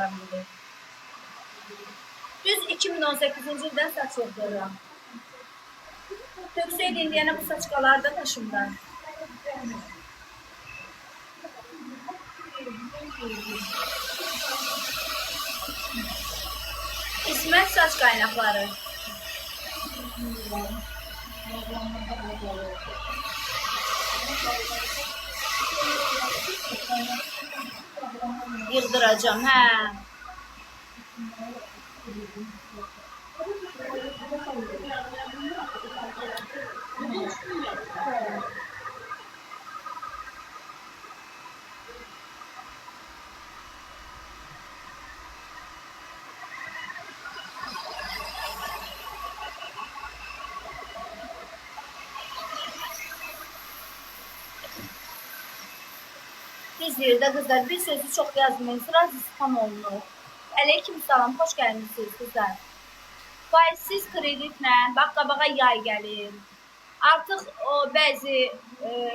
saçlarım dedi. Düz 2018-ci ildən saç yoxduram. Töksəydi indiyənə bu saçqalar da taşımda. İsmət saç qaynaqları. Yıldıracağım, hə. İzmir'də qızlar bir sözü çox yazmayısınız, spam olunur. Aleyküm salam, xoş gəlmişsiniz qızlar. Faizsiz kreditlə, bax qabağa yay gəlir. Artıq bəzi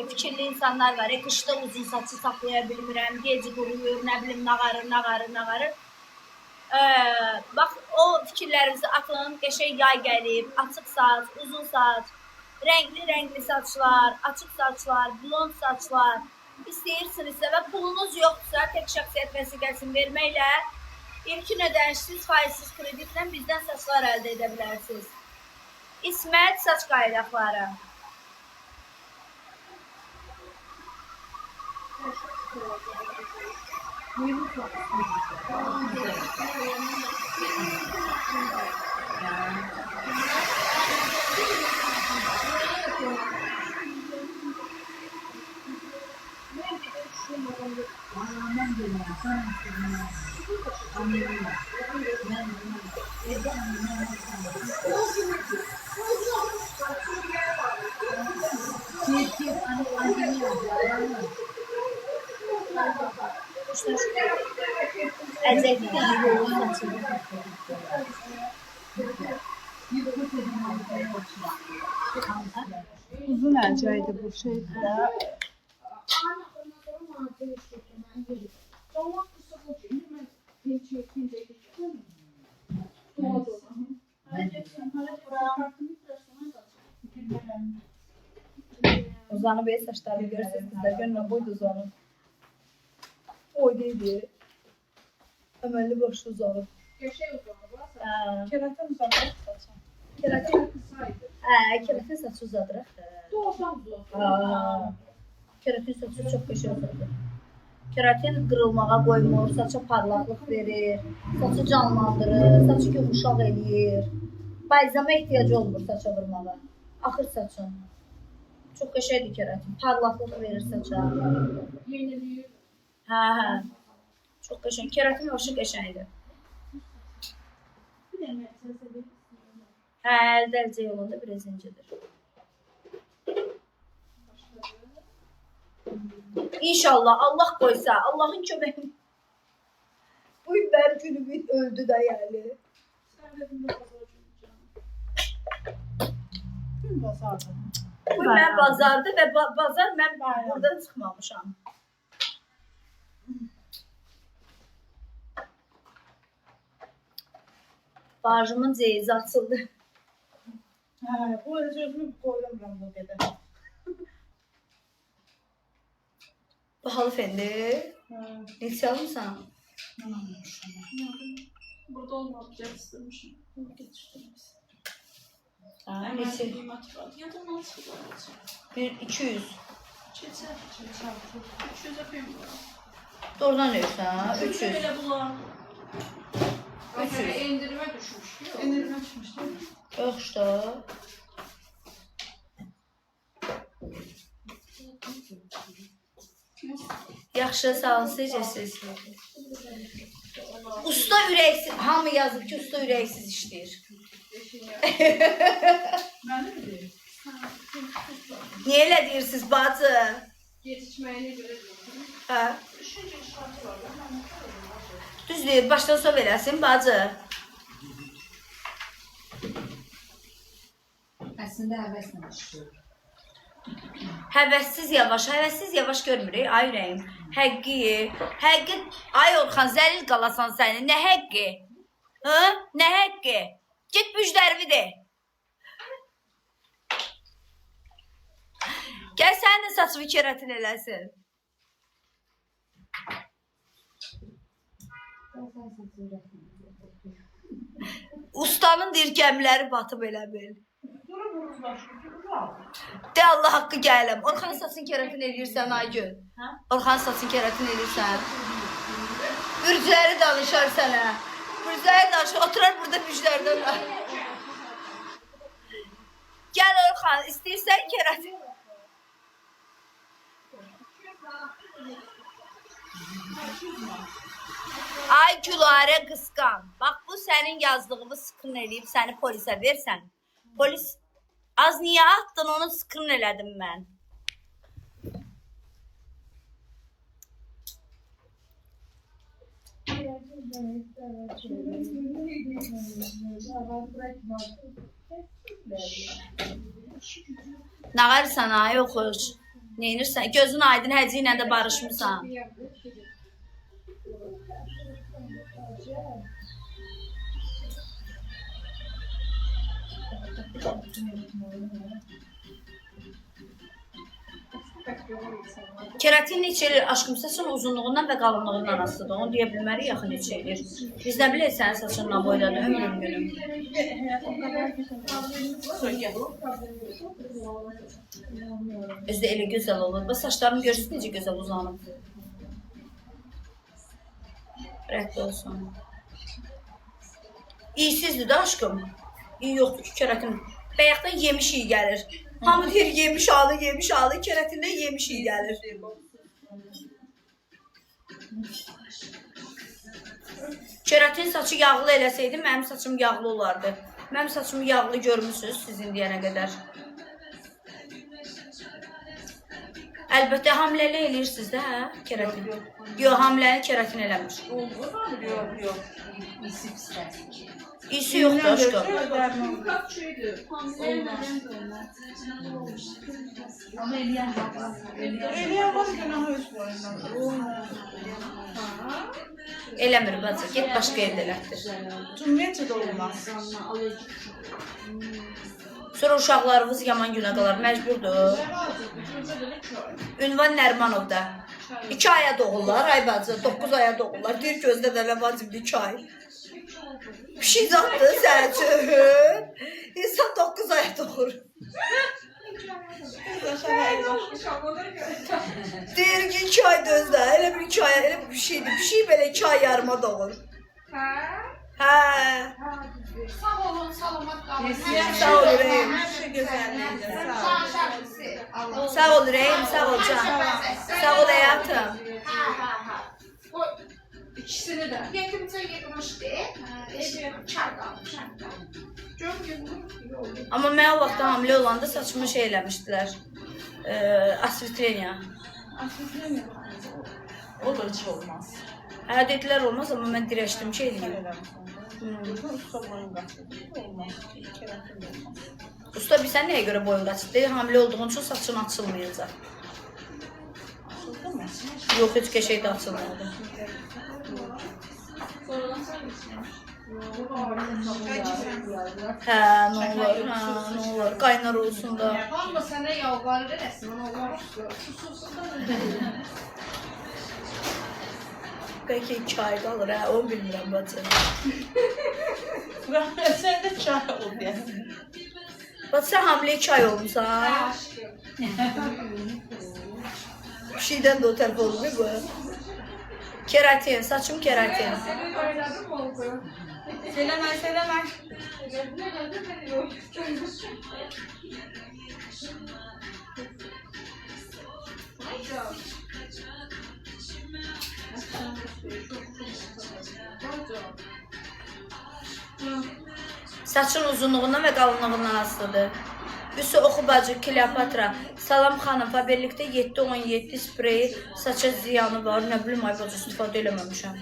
fikirli insanlar var, qışda uzun saçı saxlaya bilmirəm, gec quruyur, nə bilim, nağarır. Bax, o fikirlərinizi atın, qəşəng yay gəlib, açıq saç, uzun saç, renkli saçlar, açıq saçlar, blond saçlar istəyirsinizsə və pulunuz yoxdursa, tək şəxsiyyət vəsiqəsini verməklə ilkin ödənişsiz, faizsiz kreditlə bizdən saçlar əldə edə bilərsiniz. İsmət saç qaynaqları. Uzun əlcəydi bu şeydə. Uzanıb el saçlarını görürsünüz kızlar. Gönlüm buydu uzanıb. Oy deyil. Əməlli başlı uzanıb. Keratin uzanır saçın. Keratin saçı uzadırıq. Keratin saçı çox qəşəng uzadır. Keratin qırılmağa qoymur, saça parlaqlıq verir, saçı canlandırır, saçı yumuşaq eləyir. Balzama ehtiyacı olmur saça vurmağa. Axır saçın. Çox qəşəngdir keratin. Parlaqlıq verir saça. Yeniliyir. Hə. Çox qəşəng. Keratin başı qəşəngdir. Hə, əldə yolunda biraz incidir. İnşallah Allah qoysa, Allahın köməyi. Bu mənim günümün öldü də yəni. Bu mən bazardı və bazar mən buradan çıxmamışam. Barjımın ceyizi açıldı. Bu özümü qoyuram bu qədər. Bahalı fendi. Neçə almışsan? Burada olmadı, gəl istemişim. Getirdim. Neçə? Yadımdan çıxdı. 200. Keçər. 300 yapayım mı? Doğrudan ölsən? 300. Belə bunlar. 300. İndirime düşmüş. İndirime düşmüş değil mi? Yox işte. Yaxşı, sağ olun, sizcəsiz. Usta ürəksiz, hamı yazıb ki, usta ürəksiz işləyir. Mənim deyil. Niyə elə deyirsiniz, bacı? Yetişməyinə görə deyil. Hə? Düşüncə şartı var. Düz deyir, başdan sov eləsin, bacı. Əslində həvəslə işləyir. Həvəssiz yavaş görmürük, ay ürəyim. Həqqi. Həqqi. Ay Orxan, zəlil qalasan səni. Nə həqqi? Hı? Nə həqqi? Get müjdərimi de. Gəl sənin də saçımı keratin eləsin. Ustanın dirkəmləri batıb elə bil. De Allah haqqı gələm. Orxan saçın keratin eləyirsən Aygün. Orxan saçın keratin eləyirsən. Bürcləri danışar sənə. Bürcləri danışar. Oturar burada müjlərdən. Gəl Orxan, istəyirsən keratin. Ay Gülarə qısqan. Bax bu sənin yazdığını skrin eləyib səni polisə versən. Polis az niyə atdın onu skrin elədim mən. Nə qarırsan ay oxuş? Neynirsən? Gözün aydın Həcə ilə də barışmısan. Keratin neçə elir? Aşkım saçın uzunluğundan və qalınlığından asılıdır. Onu deyə bilmərik yaxı neçə elir. Biz nə bilək sənin saçınla boyladı ömrüm günüm. Özdə elə gözəl olur. Bu saçlarını görürsün necə gözəl uzanıb. Rəhd olsun. İyisizdir da aşkım. İyi yoxdur ki keratin. Bəyəxdən yemiş iyi gəlir. Hamı deyir yemiş alı, keratindən yemiş iyi gəlir. Keratin saçı yağlı eləsəydi, mənim saçım yağlı olardı. Mənim saçımı yağlı görmüsünüz sizin deyənə qədər. Əlbəttə hamiləli eləyirsiniz də, hə? Keratin. Yox, hamiləni keratin eləmir. Yox. İsi pisləsin. İyisi yoxdur aşkım. Ama eləyən var. Eləyən var günahı öz boyundan. Eləmir bacı, get başqa evdə elətdir. Cümləncə də olmaz. Sonra uşaqlarımız yaman günə qalar, məcburdur. Ünvan Nərmanovda. 2 aya doğurlar, ay bacı, 9 aya doğurlar. Deyir gözdə də nə vacibdir 2 ay. Bir şey zattı sənin üçün. İnsan 9 aya doğur. Deyir ki 2 ay dözdə, elə bir 2 ay, elə bir şeydir. Bir şey belə 2 ay yarıma doğur. Hə. Sağ olun, salamat qalın. Sağ ol ürəyim. Hər şey gözəlliyidir. Sağ ol. Sağ ol ürəyim, sağ ol can. Sağ ol həyatım. İkisini də. Yetimcə yığmışdı. Çay qalmış. Amma mən o vaxt hamilə olanda saçımı şey eləmişdilər. Asvitreniya. O da heç olmaz. Hə dedilər olmaz amma mən dirəşdim şey eləyim. Usta boyun qaçırdı. Olmaz. Keratin olmaz. Usta bilsən nəyə görə boyun qaçırdı? Hamilə olduğun üçün saçın açılmayacaq. Açıldı mı? Yox, heç qəşəng də açılmadı. Hə, nə olur, qaynar olsun da. Amma sənə yalvarır rəsmən Allah susuzsun da. Bəlkə 2 ay qalır, hə, onu bilmirəm bacı. Sən də çay ol deyəsən. Bacı, sən hamilə 2 ay olmuşsan. Bir şeydən də o tərəf olmuyor bu. Keratin, saçım keratin. Söyləmə. Saçın uzunluğundan və qalınlığından asılıdır. Üstü oxu bacı Kleopatra. Salam xanım, Faberlikdə 7-17 spreyi saça ziyanı var. Nə bilim ay bacı istifadə eləməmişəm.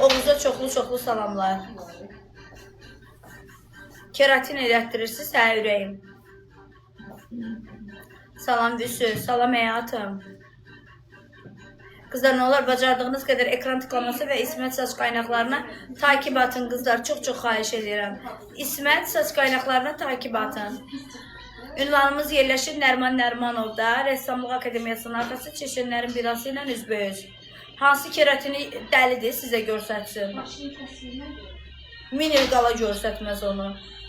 Oğuza çoxlu salamlar. Keratin elətdirirsiniz, hə ürəyim. Salam Vüsü, salam həyatım. Qızlar, nə olar, bacardığınız qədər ekran tıklaması və İsmət saç qaynaqlarına takip atın qızlar. Çox xahiş edirəm. İsmət saç qaynaqlarına takip atın. Ünvanımız yerləşir Nərman Nərmanovda, Rəssamlıq Akademiyasının arxası Çeşenlərin birası ilə üzbəüz. Hansı keratini dəlidir sizə görsətsin? Min il qala görsətməz onu.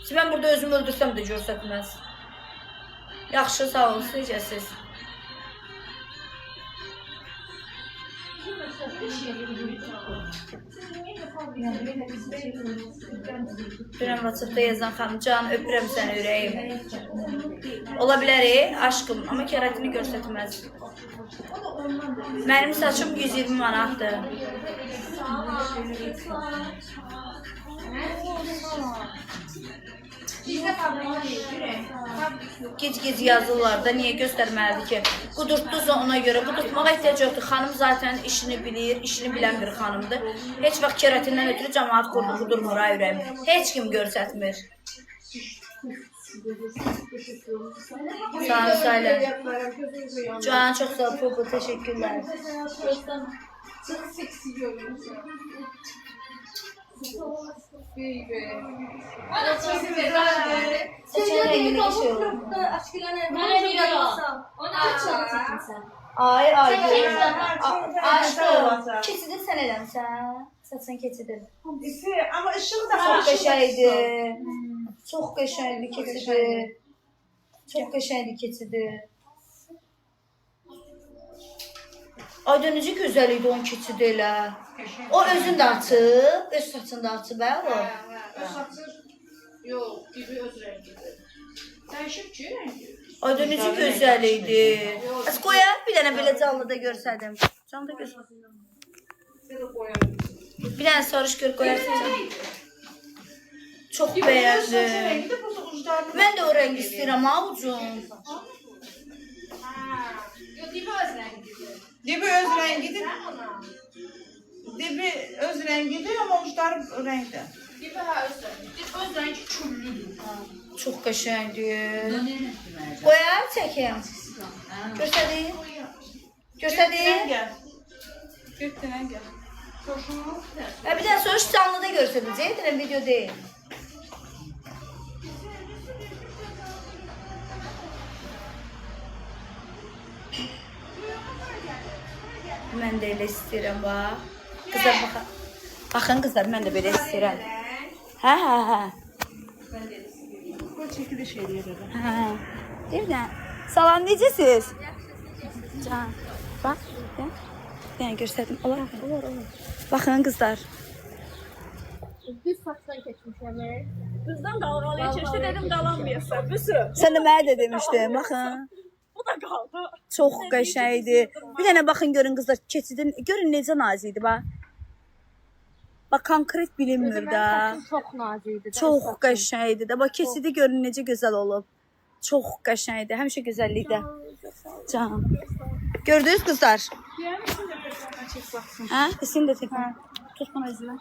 Mən burada özümü öldürsəm də görsətməz. Yaxşı, sağ olun, necəsiz? Dünən WhatsAppda yazan xanım, can, öpürəm səni ürəyim. Ola bilər, aşkım, amma keratini görsətməz. Mənim saçım 120 manatdır. Gic-gic yazırlar da, niyə göstərməlidir ki? Qudurtdunuz ona görə, qudurtmağa ehtiyac yoxdur. Xanım zaten işini bilir, işini bilən bir xanımdır. Heç vaxt keratindən ötürü cəmaat qudurmur ha ürəyim. Heç kim görsətmir. Sağ ol, Sayla. Can, çox sağ ol, Popo, teşekkürlər. Çok seksi görünüyor. Baby. Bana çok güzel. Saçın rengini geçiyorum. Ay, aşkım. Keçidir sən eləmsən. Saçın keçidir. Ama ışığı da Çox qəşəngdir. Çox qəşəngdir keçidir. Çox qəşəngdir keçidir. Ayda necə gözəl idi onun keçidi elə. O özünü də açıb, öz saçını da açıb, o. Saçı yok gibi öz rengidir. Değişik ki rengi. Ayda necə gözəl idi. Az qoya, bir dənə belə canlıda görsədim. Canlıda görsədim. Bir dənə sarış gör qoyarsın. Çox bəyəndim. Mən də o rəngi istəyirəm, ha ucum. Yok gibi öz rengidir. Dibi öz rengidir. Dibi öz rengidir ama uçları renkli. Gibi ha öz rengidir. Öz rengi küllüdür. Çox qəşəngdir. Qoya, çəkim. Göstərin. Göstərin. Gel. Götüren gel. Bir dənə soruş canlıda görsədəcək, deyirəm, video deyil. Mən də elə istəyirəm, bax. Qızlar, baxın. Baxın, qızlar, mən də belə istəyirəm. Hə. Bu çekiliş ediyor. Hə. Bir də. Salam, necəsiz? Can. Bax. Bir dənə göstərdim. Olar. Baxın, qızlar. Düz saçdan keçmişəm. Kızdan dalgalıya keçdi, dedim qalanmayasın. Büsü. Sən də mənə də demişdin, baxın. Bu da qaldı. Çox qəşəngdir. Bir dənə baxın görün qızlar, keçidin, görün necə nazik idi bax. Bax konkret bilinmir də. Çok nazikdir. Çox qəşəngdir də. Bax keçidi görün necə gözəl olub. Çox qəşəngdir. Həmişə gözəllikdə. Can. Gördünüz qızlar? Hə? İsim də çək. Tut bunu özünə.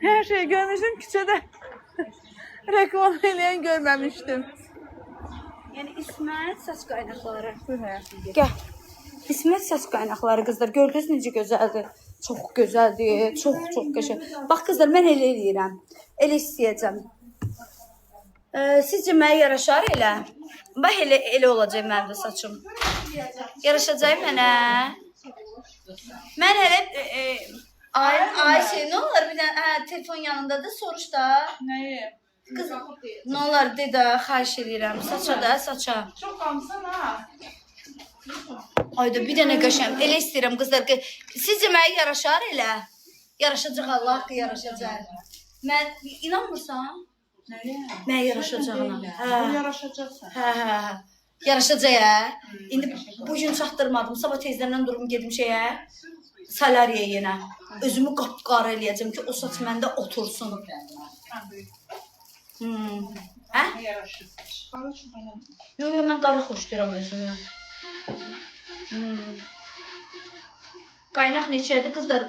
Her şeyi görmüşüm küçede. Reklam eleyen görmemiştim. Yəni İsmət saç qaynaqları. Gəl. İsmət saç qaynaqları qızlar. Gördünüz necə gözəldir. Çox gözəldir. Çox qəşəng. Bax qızlar, mən elə eləyirəm. Elə istəyəcəm. Sizcə mənə yaraşar elə? Bax elə olacaq mənim də saçım. Yaraşacaq mənə. Mən elə Ayşe, nə olar bir dənə telefon yanındadır, soruş da. Neyi? Qız, nə olar de də, xahiş edirəm. Saça da, saça. Çok kamsın ha. Ayda bir dənə qəşəm. Elə istəyirəm qızlar ki, sizcə mənə yaraşar elə? Yaraşacaq, Allah haqqı yaraşacaq. Mən inanmırsan? Neyi? Mənə yaraşacağına. Bu yaraşacaksın. Hə. Yaraşacaq hə. İndi bugün çatdırmadım. Sabah tezdən durum gedim şeyə. Salariyə yenə. Özümü qapqara eləyəcəm ki, o saç məndə otursun. Hə? Yaraşır. Yox, mən qara xoşlayıram özümü. Qaynaq neçədir qızlar?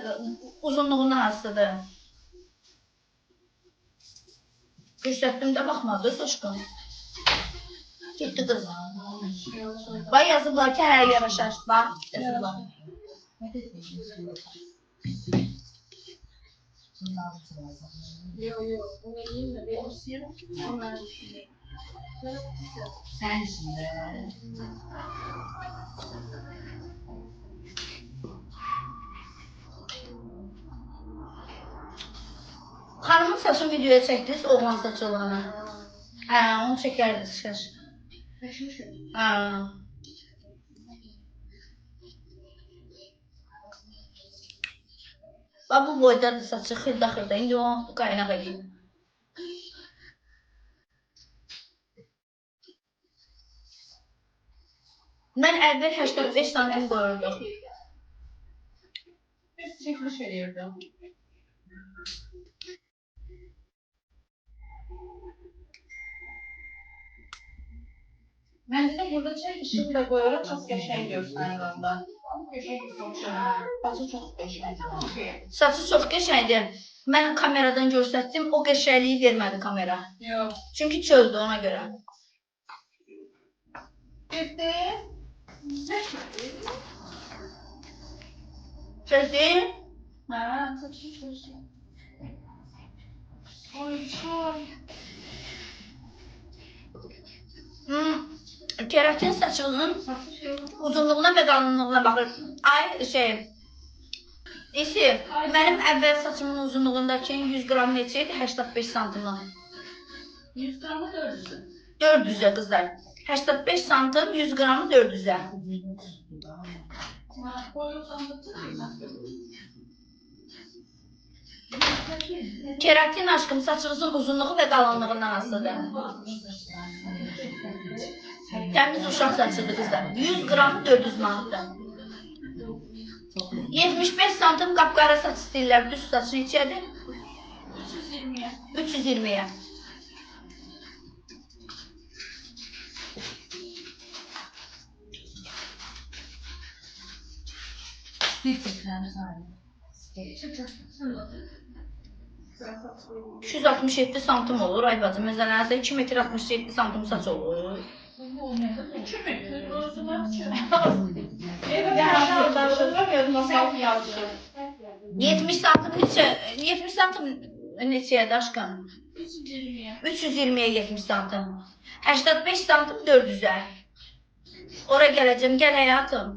Uzunluğundan asılıdır. Göstərdim də baxmadı Soşkan. Getdi qız. Bax yazıblar ki, hər yaraşar. Bax, yazıblar. Sen şimdi. Xanımın saçını videoya çəkdiniz, oğlan saçı olanı. Hə, onu çəkərdiniz şaş. Hə. Bax, bu boydadır saçı, xırda-xırda. İndi onu qaynaq edeyim. Mən əvvəl 85 santim qoyurdum. Çekiliş verirdim. Bence de burada çekişimi de koyarak çok geçen görsənir onda. Bazı çok geçen. Saçı çox qəşəngdir. Mən kameradan göstərdim, o qəşəngliyi vermədi kamera. Yok. Çünki çöldü ona görə. Gitti. Çözdü? Ha, saçını çözdü. Ay çok. Keratin saçının uzunluğuna və qalınlığına baxır. Ay İsi, mənim əvvəl saçımın uzunluğundakı 100 qram neçə idi? 85 santimdən. 100 gramı 400. 400-ə qızlar. 85 santim, 100 qramı 400-ə. Keratin aşkım saçınızın uzunluğu və qalınlığından asılıdır. Təmiz uşaq saçıdır qızlar. 100 qramı 400 manatdır. 75 santim qapqara saç istəyirlər. Düz saç neçədir? 320'ye. 320-yə. Gerçekten sahip. 267 santim olur ay bacım. Məsələn, 2 metr 67 santim saç olur. 70 santim neçə? 70 santim neçəyə daşqan? 320'ye. 320-yə 70 santim. 85 santim 400-ə. Ora gələcəm, gəl həyatım.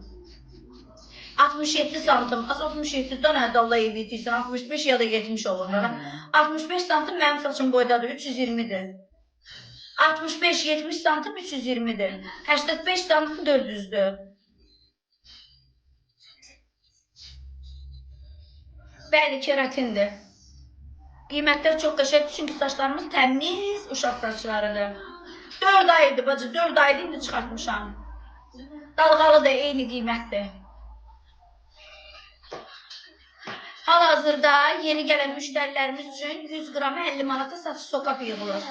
67 santim, 67-dən ədalla edirsən, 65 ya da 70 olur. 65 santim mənim saçım boydadır, 320-dir. 65-70 santim 320-dir. 85 santim 400-dür. Bəli, keratindir. Qiymətlər çox qəşəngdir, çünki saçlarımız təmiz uşaq saçlarıdır. 4 aydır bacı, 4 aydır indi çıxartmışam. Dalğalı da eyni qiymətdir. Hal-hazırda yeni gələn müştərilərimiz üçün 100 qramı 50 manata saç sokapı yığılır.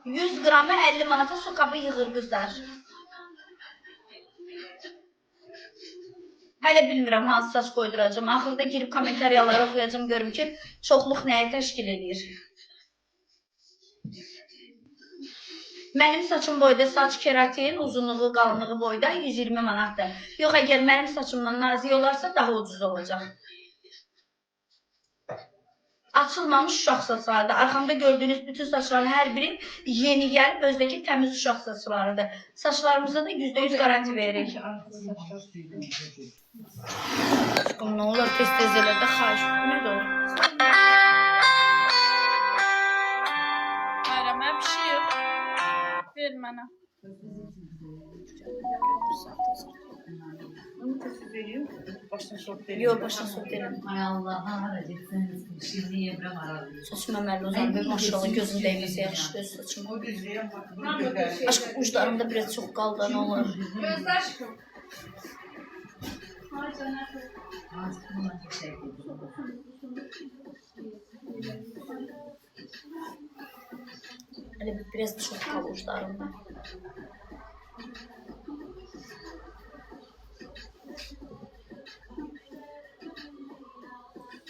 100 qramı 50 manata sokapı yığır qızlar. Hələ bilmirəm hansı saç qoyduracam. Axırda girib kommentariyalara oxuyacam, görüm ki, çoxluq nəyi təşkil edir. Mənim saçım boyda saç keratin, uzunluğu, qalınlığı boyda 120 manatdır. Yox, əgər mənim saçımdan nazik olarsa daha ucuz olacaq. Açılmamış uşaq saçlarıdır. Arxamda gördüyünüz bütün saçların hər biri yeni gəlib, özdəki təmiz uşaq saçlarıdır. Saçlarımıza da %100 garanti veririk. Aşkım, nə olur tez-tez elədə xahiş. Nə də olur? Bayram, bir şey yok. Ver mənə. Onu tespit veriyor. Baştan sok veriyor. Yox, başdan sok deyirəm. Ay Allah'a harap etseniz. Şimdi yebrem aradı. Saçım əməlli uzandı. Maşallah gözüm dəyməsə yaxşı göz saçım. O düzüyor. Aşkım, uclarımda biraz çox qaldı, nə olur? Gözler çıkın. Artık buna teşekkür ederim. Hələ biraz çox qaldı uclarımda.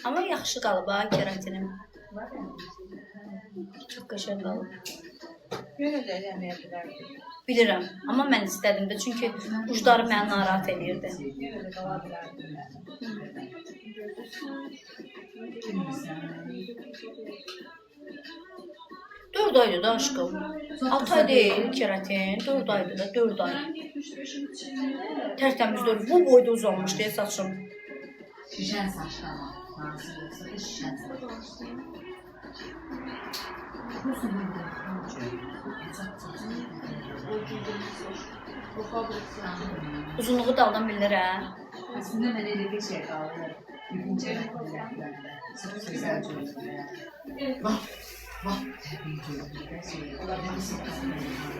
Ama yaxşı qalıb ha keratinim. Çox qəşəng qalıb. Yenə də eləməyə bilərdim. Bilirəm, amma mən istədim də çünki ucları məni narahat edirdi. Yenə də qala bilərdim. Dörd aydı da aşkım. 6 ay deyil keratin. 4 aydı da 4 ay. Tərtəmiz dörd. Bu boyda uzanmış deyə saçım. Şişən saçlama. Nasıl olsa da şişən saçlama. Uzunluğu daldan bilir hə. Aslında mən elə bir şey qalır. Bütün cəhətlərdə. Çox gözəl cəhətlər. Bax, təbii ki.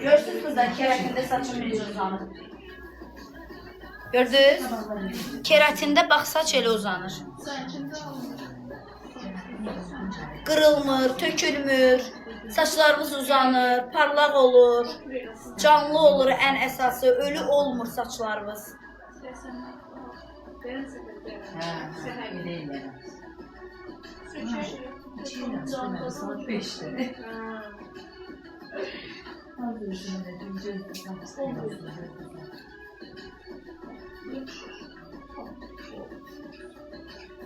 Görsünüz kızlar, keratində saçım necə uzanır. Gördünüz? Keratində bax saç elə uzanır. Qırılmır, tökülmür, saçlarımız uzanır, parlaq olur, canlı olur ən əsası, ölü olmur saçlarımız. Hə, elə eləyərəm. İçindən sonra saat 5-də. Hazırsın da dün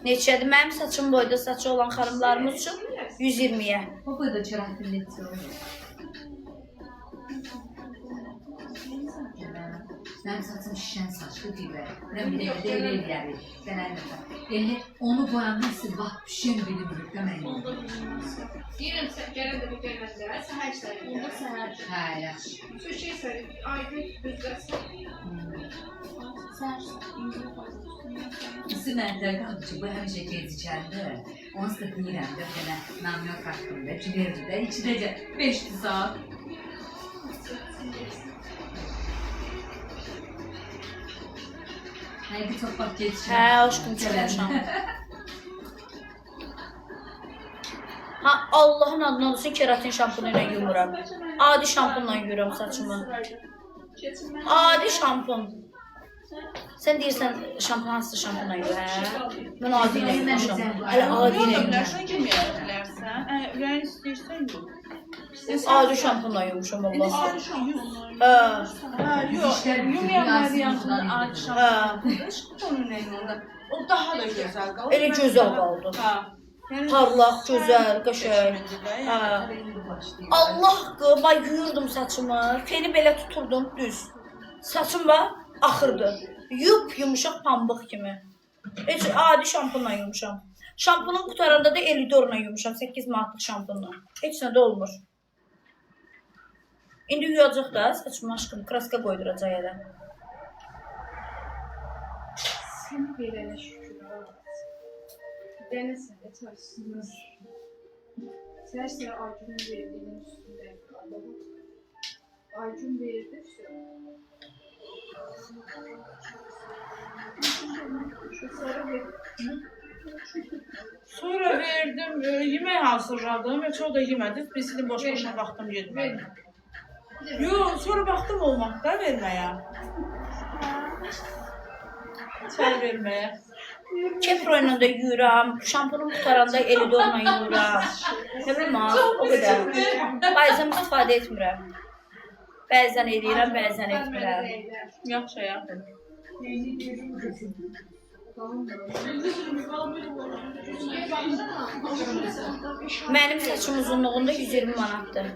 Neçədir? Mənim saçım boyda saçı olan xanımlarımız üçün 120-yə. Bu boyda çörəkli neçə olur? Mənim saçım şişən saçlı deyirlər. Mən bir də elə eləyərik. Elə onu boyanmaq istəyir, bax şişən bilmirik də mən eləyəm. Deyirəm, gələn də bir gələndə, səhər işlərim. Onda səhər. Hə, yaxşı. Sökək sərin, ayda düzləsin. İsi məndən qaldı ki, bu həmişə gecikəndə. Onsuz da deyirəm də, belə namyor haqqında ki, verir də, içidəcə 5 saat. Hayır, bir çok bak geçişim. Hə, aşkım çalışam. Ha, Allahın adına olsun keratin şampunu ilə yumuram. Adi şampunla yuyuram saçımı. Adi şampun. Sən deyirsən şampun hansı şampunla yuyur, hə? Mən adi ilə yuyuram. Hələ adi ilə yuyuram. Bilərsən, yeməyə bilərsən. Ürəyin istəyirsən, yox. Adi şampunla yuymuşam Allah. Adi şampun. Hə. Yox, yumayanlar yanında adi şampun. Hə. Onun yanında. O daha da gözəl qalır. Elə gözəl qaldı. Hə. Parlaq, gözəl, qəşəng. Hə. Allah qıma yuyurdum saçımı. Feni belə tuturdum düz. Saçım var, axırdı. Yumuşaq pambıq kimi. Heç adi şampunla yumuşam. Şampunun qutarında da Elidorla yumuşam. 8 manatlıq şampunla. Heç nə də olmur. İndi yuyacaq da saçımı aşkım. Kraska qoyduracaq yerə. Səni verənə şükür. Dənəsən, etməzsiniz. Səhər Aycun'un verdiğinin üstünde kaldı. Aycun verdi. Şu sarı ver. Sonra verdim, yemək hazırladım və çoğu da yemədik. Birisini boş-boşuna baxdım yetmədi. Yox, sonra baxdım olmaqda verməyə. Çay verməyə. Kepro ilə də yuyuram. Şampunun qutaranda Elidorla yuyuram. Nə bilim o qədər. Bəzən istifadə etmirəm. Bəzən edirəm, bəzən etmirəm. Yaxşı, yaxşı. Mənim saçım uzunluğunda 120 manatdır.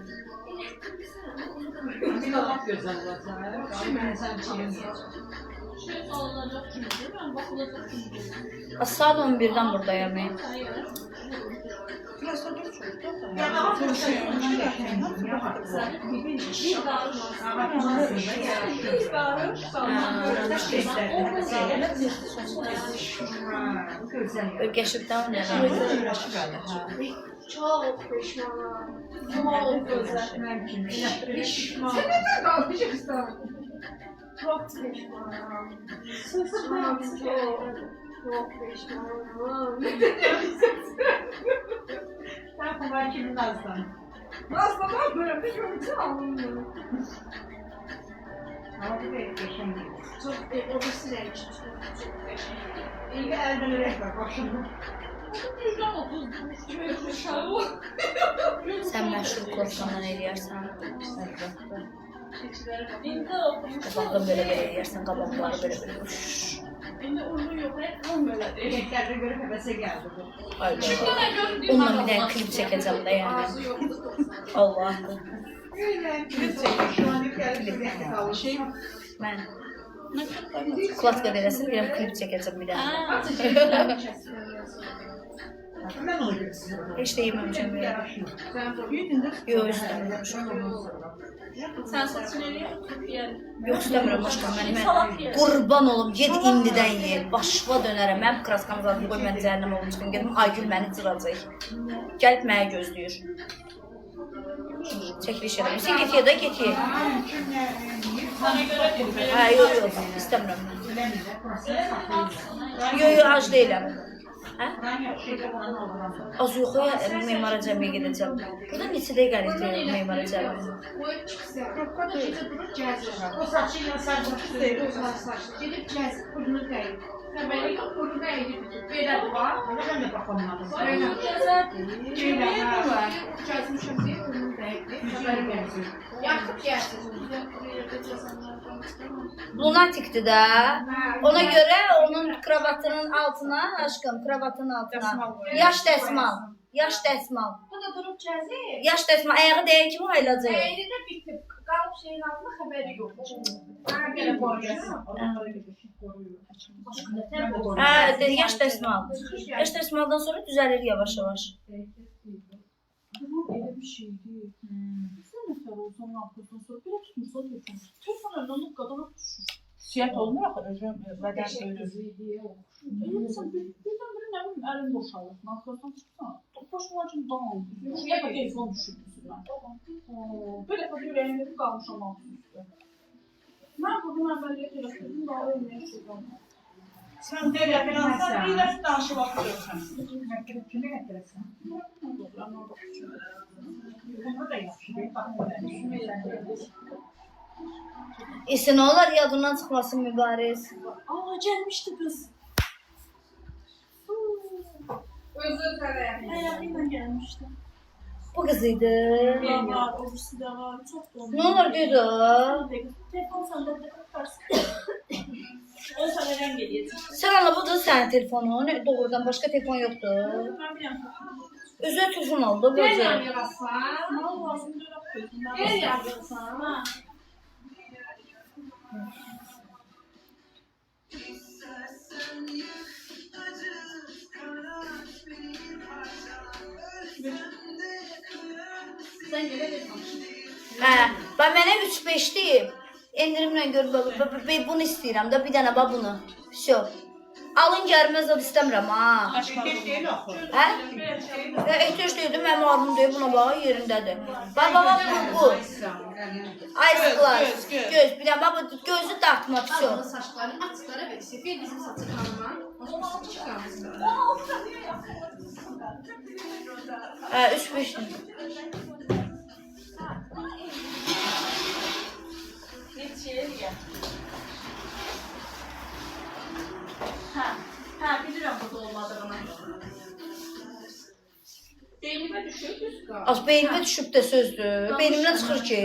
Saat 11-dən buradayam mən. Ögəşibdən o nə? Çok pişmanım. Çok güzel. Pişman. Sen neden kalmışsın? Çok pişmanım. Çok pişmanım. Sen kolay kimin azdan? Nasıl var böyle bir görüntü alınmıyor. Hadi bekleyin. Çok o bir süreç. İlgi elden bak başım. Sən məşhur korsandan eləyərsən. İndi oxumuş. Qabaqda belə eləyərsən, qabaqları belə. İndi unu yox, həm belədir. Erkəklərə görə həvəsə gəldi bu. Ayda. Onunla bir dənə klip çəkəcəm də yəni. Allah. Mən Kulatka verəsin, deyirəm klip çəkəcəm bir dənə. Mən onu görürsün. Heç də yeməmişəm belə. Yox, istəmirəm. Sən saçını eləyir, yəni. Yox, istəmirəm başqa. Mən qurban olum, get indidən ye. Başıva dönərəm. Mən kraskamı zaten qoy, mən cəhənnəm olum çıxın. Gedim, Aygül məni cıracaq. Gəlib mənə gözləyir. Çəkiliş edəm. Sən get ye də, get ye. Sana görə bir belə. Hə, yox, istəmirəm mən. Yox, ac deyiləm. Hə? Az yox, memara cəmiyə gedəcəm. Burada neçə dəqiqəlikdir memara cəmiyə? O saçı ilə sarılmış deyil. Gedib gəzib, burnunu dəyib. Bəli, burnu dəyib. Belə var. Mən də baxamadım. Belə. Belə var. Gəzmişəm deyə burnunu dəyib. Xəbərim yoxdur. Yaxıb gəlsin. Lunatikdir də. Ona görə onun kravatının altına, aşkım, kravatının altına yaş dəsmal. Yaş dəsmal. Bu da durub gəzir. Yaş dəsmal. Ayağı dəyə kimi ayılacaq. Əyri də bitib. Qalıb şeyin altında xəbəri yoxdur. Belə qoyacaq. Hə, yaş dəsmal. Yaş dəsmaldan sonra düzəlir yavaş-yavaş. Elə bir şeydir. Sən nəfər olsan, arkasından sonra belə tutmursan yoxdur. Telefon önündən qadana düşür. Siyət olmur axı, özüm bədən ölür. Elə sən birdən biri nə bilim, əlin boşalır. Arkasından çıxsan, başına acım dağın. Şuraya da telefon düşürmüşsün mən. Belə də ürəyimdə bir qalmışam altın üstə. Mən bugün əməliyyat elədim, daha ölməyə şuradan. Sən belə filansan, bir də danışıb axırırsan. Kimi gətirəsən? Buna da yaxşı. İşte ne olar yadından çıxmasın mübariz. Aa, gəlmişdi qız. Özü tərəf. Ayağı ilə gəlmişdi. Bu kız idi. Var, o birisi də var, çox doğru. Ne olur dedi o? Telefon səndə də tutarsın. O sənə rəng eləyəcək. Sen anla bu da senin telefonun. Doğrudan başka telefon yoktu. Mən biləm. Özüne telefon oldu. Gel Böyle. yan yanasan. Mal lazımdır, yapıyorsun. Gel yan yanasan. Ha. Sən gələ verməmişsin. Ben mənə 3-5 deyib. Endirimlə gör, bunu istəyirəm da bir dənə bax bunu. Всё. Alın gəlməz o istəmirəm ha. Ehtiyat deyil axı. Hə? Ehtiyac deyildi, mənim ağrım deyil, buna bax yerindədir. Bax bu. Ice glass. Göz, bir dənə bax bu gözü dartma всё. Alın saçlarını açıqlara ver. Sefil bizim saçı kanıma. O zaman saçı kanıma. 3-5 nə? Hə, bilirəm burada olmadığını. Beynimə düşür, düz qal. Az beynimə düşüb də sözdür. Beynimdən çıxır ki.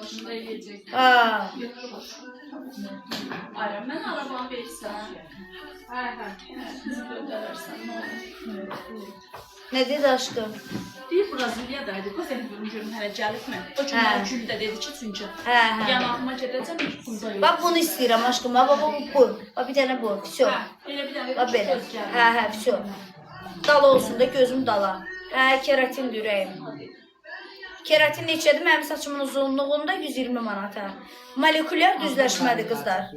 Başında eləyəcək. Ha. Ayra, mən arabanı versən. Hə. Göndərərsən, nə olur? Nə dedi aşkım? Bir Braziliyadaydı, o səni görüm hələ gəlibmi? O gün Hə. mən gündə dedi ki, çünki Hə. yanağıma gedəcəm, ilk burada yox. Bax bunu istəyirəm aşkım. Bax bu. Bax bir dənə bu. Всё. Hə, elə bir dənə Bax belə. göz gəlir. Hə, всё. Dala olsun da gözüm dala. Hə, keratindir ürəyim. Keratin neçədir? Mənim saçımın uzunluğunda 120 manat. Molekulyar düzləşmədir qızlar.